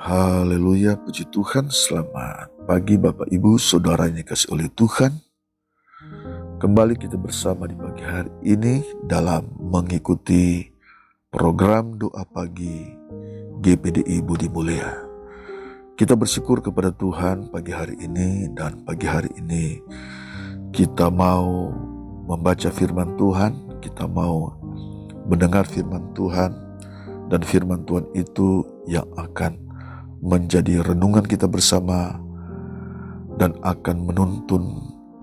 Haleluya, puji Tuhan. Selamat pagi Bapak Ibu Saudara yang dikasihi oleh Tuhan. Kembali kita bersama di pagi hari ini dalam mengikuti program doa pagi GPDI Budi Mulia. Kita bersyukur kepada Tuhan pagi hari ini, dan pagi hari ini kita mau membaca firman Tuhan, kita mau mendengar firman Tuhan, dan firman Tuhan itu yang akan menjadi renungan kita bersama dan akan menuntun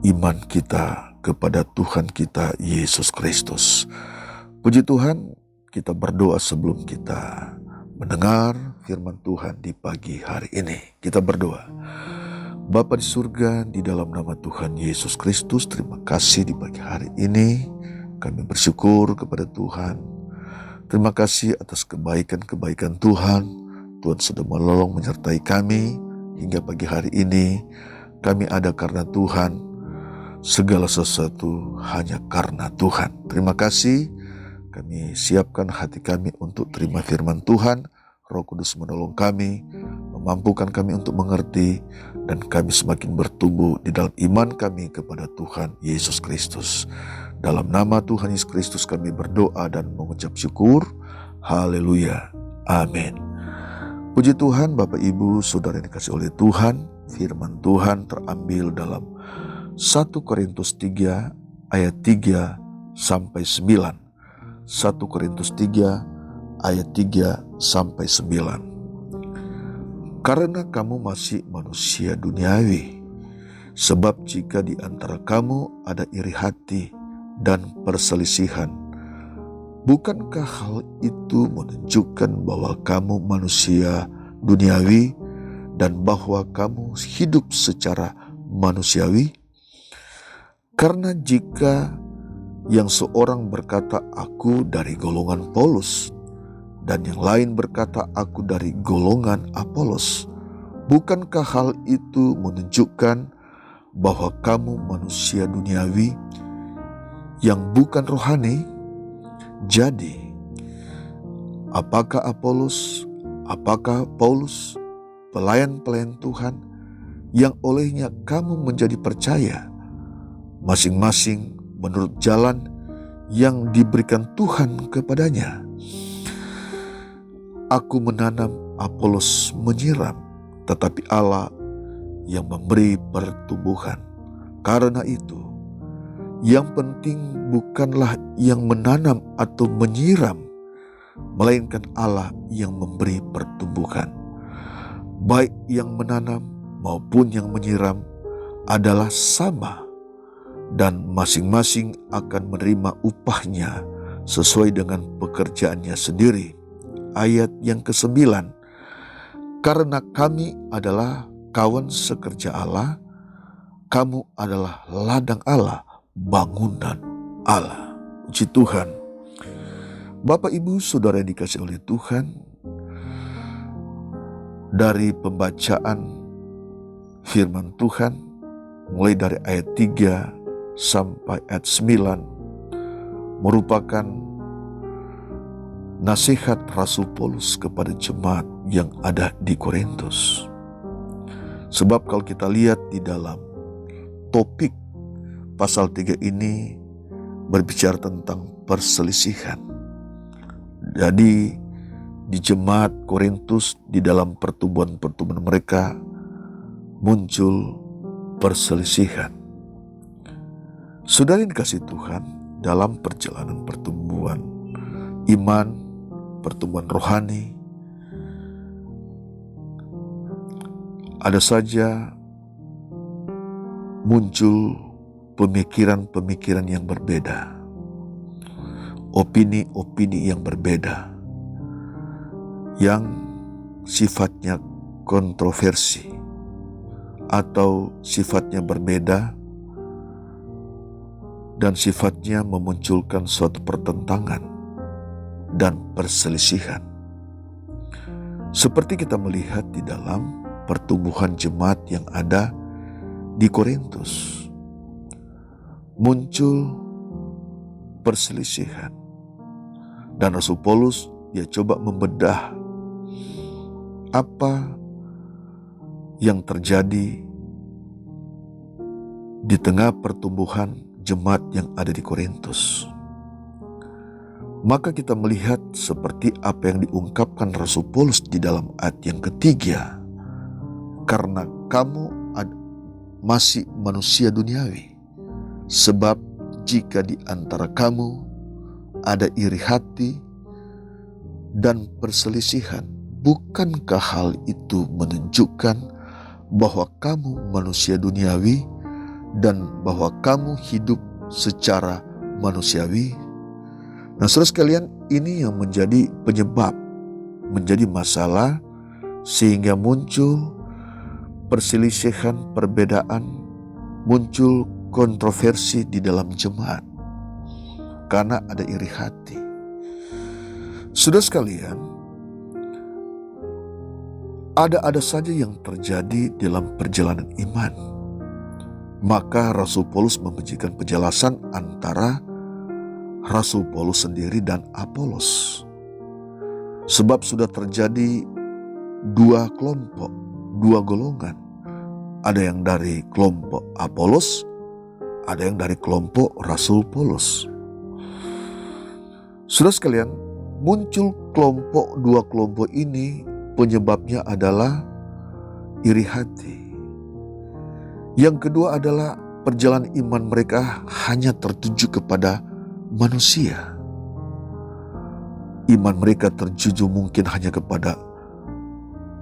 iman kita kepada Tuhan kita Yesus Kristus. Puji Tuhan, kita berdoa sebelum kita mendengar firman Tuhan di pagi hari ini. Kita berdoa. Bapa di surga, di dalam nama Tuhan Yesus Kristus, terima kasih di pagi hari ini. Kami bersyukur kepada Tuhan. Terima kasih atas kebaikan-kebaikan Tuhan. Tuhan sudah menolong menyertai kami hingga pagi hari ini. Kami ada karena Tuhan, segala sesuatu hanya karena Tuhan. Terima kasih. Kami siapkan hati kami untuk terima firman Tuhan. Roh Kudus menolong kami, memampukan kami untuk mengerti, dan kami semakin bertumbuh di dalam iman kami kepada Tuhan Yesus Kristus. Dalam nama Tuhan Yesus Kristus kami berdoa dan mengucap syukur. Haleluya. Amin. Puji Tuhan, Bapak Ibu Saudara yang dikasihi oleh Tuhan. Firman Tuhan terambil dalam 1 Korintus 3 ayat 3 sampai 9. 1 Korintus 3 ayat 3 sampai 9. Karena kamu masih manusia duniawi, sebab jika di antara kamu ada iri hati dan perselisihan, bukankah hal itu menunjukkan bahwa kamu manusia duniawi dan bahwa kamu hidup secara manusiawi? Karena jika yang seorang berkata aku dari golongan Paulus dan yang lain berkata aku dari golongan Apolos, bukankah hal itu menunjukkan bahwa kamu manusia duniawi yang bukan rohani? Jadi, apakah Paulus, pelayan-pelayan Tuhan yang olehnya kamu menjadi percaya, masing-masing menurut jalan yang diberikan Tuhan kepadanya? Aku menanam, Apolos menyiram, tetapi Allah yang memberi pertumbuhan. Karena itu, yang penting bukanlah yang menanam atau menyiram, melainkan Allah yang memberi pertumbuhan. Baik yang menanam maupun yang menyiram adalah sama, dan masing-masing akan menerima upahnya sesuai dengan pekerjaannya sendiri. Ayat yang ke-9. Karena kami adalah kawan sekerja Allah, kamu adalah ladang Allah, bangunan Allah. Puji Tuhan. Bapak Ibu Saudara yang dikasihi oleh Tuhan, dari pembacaan firman Tuhan mulai dari ayat 3 sampai ayat 9 merupakan nasihat Rasul Paulus kepada jemaat yang ada di Korintus. Sebab kalau kita lihat di dalam topik pasal 3 ini berbicara tentang perselisihan. Jadi di jemaat Korintus, di dalam pertumbuhan-pertumbuhan mereka muncul perselisihan. Saudara yang dikasihi Tuhan, dalam perjalanan pertumbuhan iman, pertumbuhan rohani, ada saja muncul pemikiran-pemikiran yang berbeda, opini-opini yang berbeda, yang sifatnya kontroversi atau sifatnya berbeda dan sifatnya memunculkan suatu pertentangan dan perselisihan. Seperti kita melihat di dalam pertumbuhan jemaat yang ada di Korintus, muncul perselisihan. Dan Rasul Paulus dia coba membedah apa yang terjadi di tengah pertumbuhan jemaat yang ada di Korintus. Maka kita melihat seperti apa yang diungkapkan Rasul Paulus di dalam ayat yang ketiga. Karena kamu masih manusia duniawi. Sebab jika di antara kamu ada iri hati dan perselisihan, bukankah hal itu menunjukkan bahwa kamu manusia duniawi dan bahwa kamu hidup secara manusiawi? Nah, saudara sekalian, ini yang menjadi penyebab, menjadi masalah sehingga muncul perselisihan, perbedaan, muncul kontroversi di dalam jemaat karena ada iri hati. Saudara sekalian, ada saja yang terjadi dalam perjalanan iman. Maka Rasul Paulus memberikan penjelasan antara Rasul Paulus sendiri dan Apolos. Sebab sudah terjadi dua kelompok, dua golongan. Ada yang dari kelompok Apolos, ada yang dari kelompok Rasul Paulus. Saudara sekalian, muncul dua kelompok ini penyebabnya adalah iri hati. Yang kedua adalah perjalanan iman mereka hanya tertuju kepada manusia. Iman mereka tertuju mungkin hanya kepada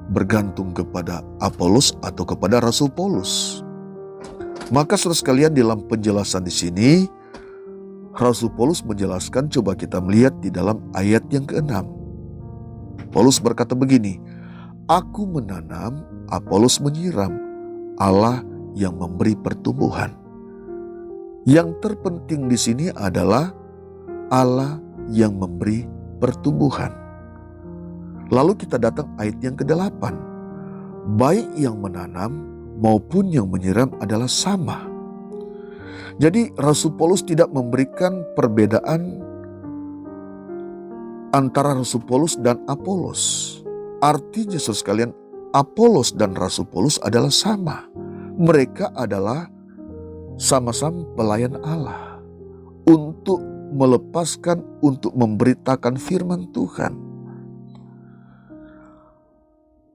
bergantung kepada Apolos atau kepada Rasul Paulus. Maka saudara sekalian, dalam penjelasan di sini Rasul Paulus menjelaskan, coba kita melihat di dalam ayat yang ke-6. Paulus berkata begini, "Aku menanam, Apolos menyiram, Allah yang memberi pertumbuhan." Yang terpenting di sini adalah Allah yang memberi pertumbuhan. Lalu kita datang ayat yang ke-8. Baik yang menanam maupun yang menyiram adalah sama. Jadi Rasul Paulus tidak memberikan perbedaan antara Rasul Paulus dan Apolos. Artinya saudara sekalian, Apolos dan Rasul Paulus adalah sama. Mereka adalah sama-sama pelayan Allah untuk melepaskan, untuk memberitakan firman Tuhan.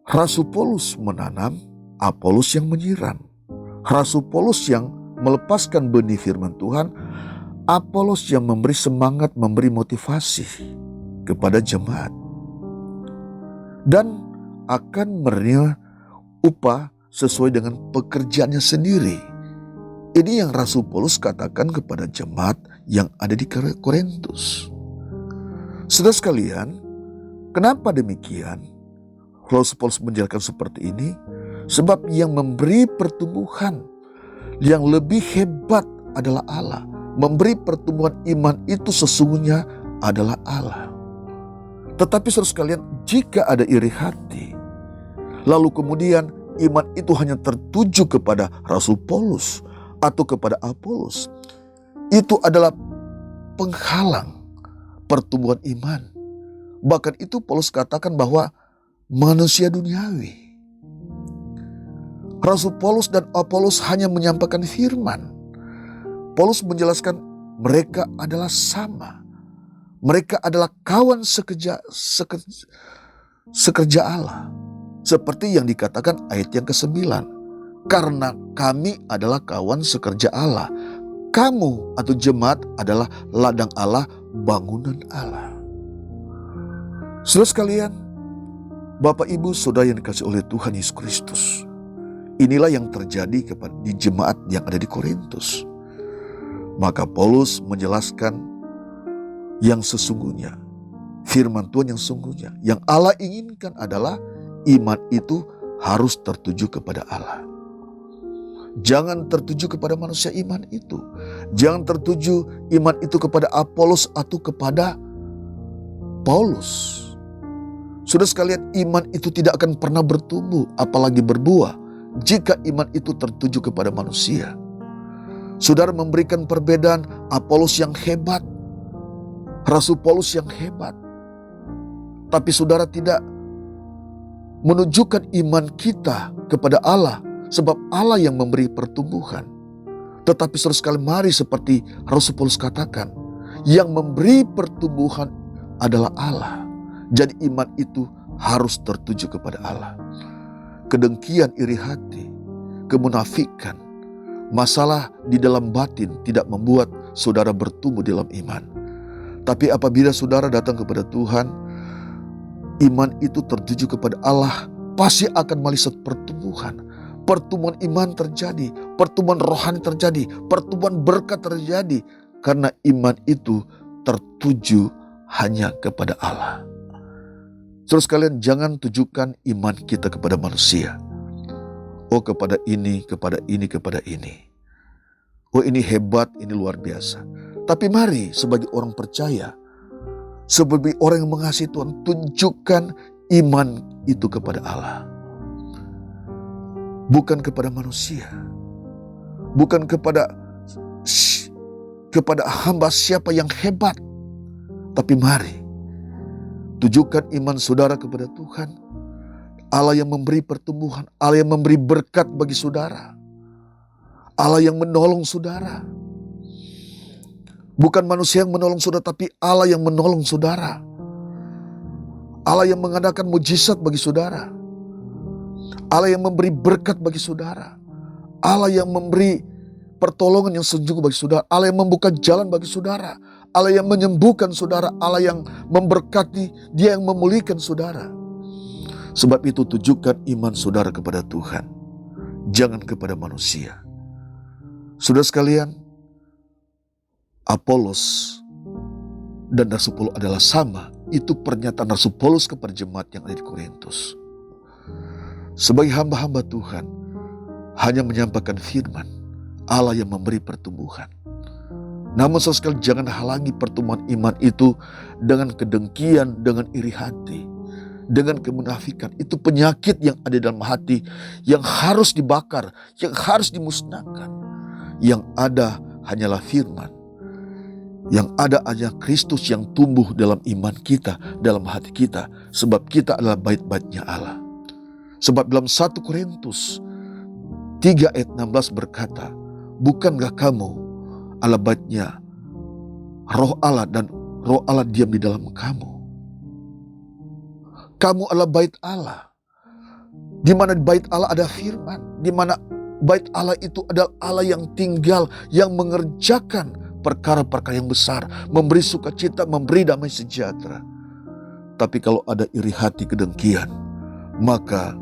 Rasul Paulus menanam, Apolos yang menyiram. Rasul Paulus yang melepaskan benih firman Tuhan, Apolos yang memberi semangat, memberi motivasi kepada jemaat. Dan akan menerima upah sesuai dengan pekerjaannya sendiri. Ini yang Rasul Paulus katakan kepada jemaat yang ada di Korintus. Saudara sekalian, kenapa demikian? Rasul Paulus menjelaskan seperti ini, sebab yang memberi pertumbuhan yang lebih hebat adalah Allah. Memberi pertumbuhan iman itu sesungguhnya adalah Allah. Tetapi saudara sekalian, jika ada iri hati, lalu kemudian iman itu hanya tertuju kepada Rasul Paulus atau kepada Apolos, itu adalah penghalang pertumbuhan iman. Bahkan itu Paulus katakan bahwa manusia duniawi. Rasul Paulus dan Apolos hanya menyampaikan firman. Paulus menjelaskan mereka adalah sama. Mereka adalah kawan sekerja Allah. Seperti yang dikatakan ayat yang ke-9. Karena kami adalah kawan sekerja Allah. Kamu atau jemaat adalah ladang Allah, bangunan Allah. Saudara sekalian, Bapak Ibu Saudara yang dikasihi oleh Tuhan Yesus Kristus, inilah yang terjadi di jemaat yang ada di Korintus. Maka Paulus menjelaskan yang sesungguhnya, firman Tuhan yang sesungguhnya. Yang Allah inginkan adalah iman itu harus tertuju kepada Allah. Jangan tertuju kepada manusia iman itu. Jangan tertuju iman itu kepada Apolos atau kepada Paulus. Saudara sekalian, iman itu tidak akan pernah bertumbuh, apalagi berbuah, jika iman itu tertuju kepada manusia. Saudara memberikan perbedaan, Apolos yang hebat, Rasul Paulus yang hebat. Tapi saudara tidak menunjukkan iman kita kepada Allah, sebab Allah yang memberi pertumbuhan. Tetapi saudara sekalian, mari seperti Rasul Paulus katakan, yang memberi pertumbuhan adalah Allah. Jadi iman itu harus tertuju kepada Allah. Kedengkian, iri hati, kemunafikan, masalah di dalam batin tidak membuat saudara bertumbuh dalam iman. Tapi apabila saudara datang kepada Tuhan, iman itu tertuju kepada Allah, pasti akan melihat pertumbuhan. Pertumbuhan iman terjadi, pertumbuhan rohani terjadi, pertumbuhan berkat terjadi. Karena iman itu tertuju hanya kepada Allah. Terus kalian jangan tujukan iman kita kepada manusia. Oh, kepada ini, kepada ini, kepada ini. Oh, ini hebat, ini luar biasa. Tapi mari sebagai orang percaya, sebagai orang yang mengasihi Tuhan, tunjukkan iman itu kepada Allah. Bukan kepada manusia. Bukan kepada hamba siapa yang hebat. Tapi mari tujukan iman saudara kepada Tuhan. Allah yang memberi pertumbuhan, Allah yang memberi berkat bagi saudara, Allah yang menolong saudara. Bukan manusia yang menolong saudara, tapi Allah yang menolong saudara. Allah yang mengadakan mujizat bagi saudara. Allah yang memberi berkat bagi saudara. Allah yang memberi pertolongan yang sungguh bagi saudara. Allah yang membuka jalan bagi saudara. Allah yang menyembuhkan saudara. Allah yang memberkati, Dia yang memulihkan saudara. Sebab itu tujukan iman saudara kepada Tuhan, jangan kepada manusia. Saudara sekalian, Apolos dan Rasul Paulus adalah sama. Itu pernyataan Rasul Paulus kepada jemaat yang ada di Korintus. Sebagai hamba-hamba Tuhan, hanya menyampaikan firman Allah yang memberi pertumbuhan. Namun sekali jangan halangi pertumbuhan iman itu dengan kedengkian, dengan iri hati, dengan kemunafikan. Itu penyakit yang ada dalam hati yang harus dibakar, yang harus dimusnahkan. Yang ada hanyalah firman. Yang ada hanya Kristus yang tumbuh dalam iman kita, dalam hati kita. Sebab kita adalah bait-baitnya Allah. Sebab dalam 1 Korintus 3 ayat 16 berkata, bukankah kamu adalah baitnya Roh Allah dan Roh Allah diam di dalam kamu. Kamu adalah bait Allah. Di mana di bait Allah ada firman. Di mana bait Allah itu adalah Allah yang tinggal, yang mengerjakan perkara-perkara yang besar, memberi sukacita, memberi damai sejahtera. Tapi kalau ada iri hati, kedengkian, maka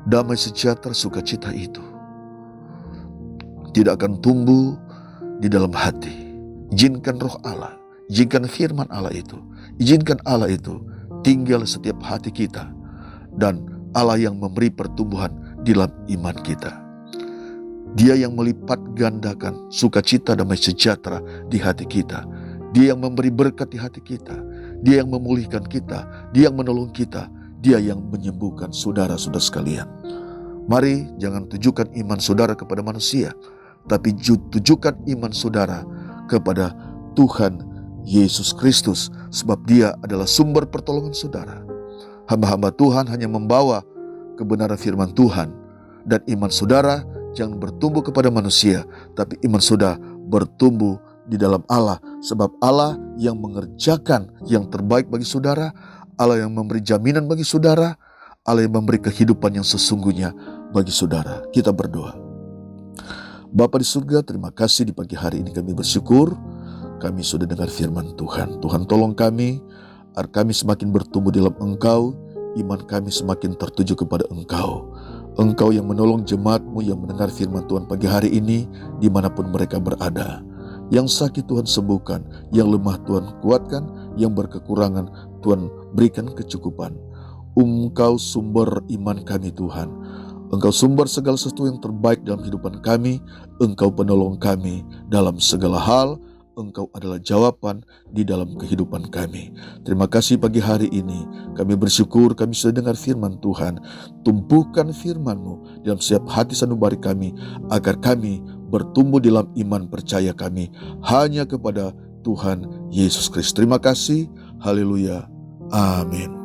damai sejahtera, sukacita itu tidak akan tumbuh di dalam hati. Izinkan Roh Allah, izinkan firman Allah itu, izinkan Allah itu tinggal setiap hati kita, dan Allah yang memberi pertumbuhan di dalam iman kita. Dia yang melipat gandakan sukacita damai sejahtera di hati kita. Dia yang memberi berkat di hati kita. Dia yang memulihkan kita. Dia yang menolong kita. Dia yang menyembuhkan saudara-saudara sekalian. Mari jangan tujukan iman saudara kepada manusia, tapi tujukan iman saudara kepada Tuhan Yesus Kristus, sebab Dia adalah sumber pertolongan saudara. Hamba-hamba Tuhan hanya membawa kebenaran firman Tuhan, dan iman saudara jangan bertumbuh kepada manusia, tapi iman saudara bertumbuh di dalam Allah, sebab Allah yang mengerjakan yang terbaik bagi saudara, Allah yang memberi jaminan bagi saudara, Allah yang memberi kehidupan yang sesungguhnya bagi saudara. Kita berdoa. Bapa di surga, terima kasih di pagi hari ini kami bersyukur kami sudah dengar firman Tuhan. Tuhan tolong kami agar kami semakin bertumbuh dalam Engkau, iman kami semakin tertuju kepada Engkau. Engkau yang menolong jemaat-Mu yang mendengar firman Tuhan pagi hari ini dimanapun mereka berada. Yang sakit Tuhan sembuhkan, yang lemah Tuhan kuatkan, yang berkekurangan Tuhan berikan kecukupan. Engkau sumber iman kami Tuhan. Engkau sumber segala sesuatu yang terbaik dalam kehidupan kami. Engkau penolong kami dalam segala hal. Engkau adalah jawaban di dalam kehidupan kami. Terima kasih pagi hari ini. Kami bersyukur kami sudah dengar firman Tuhan. Tumbuhkan firman-Mu dalam setiap hati sanubari kami, agar kami bertumbuh dalam iman percaya kami hanya kepada Tuhan Yesus Kristus. Terima kasih. Haleluya. Amin.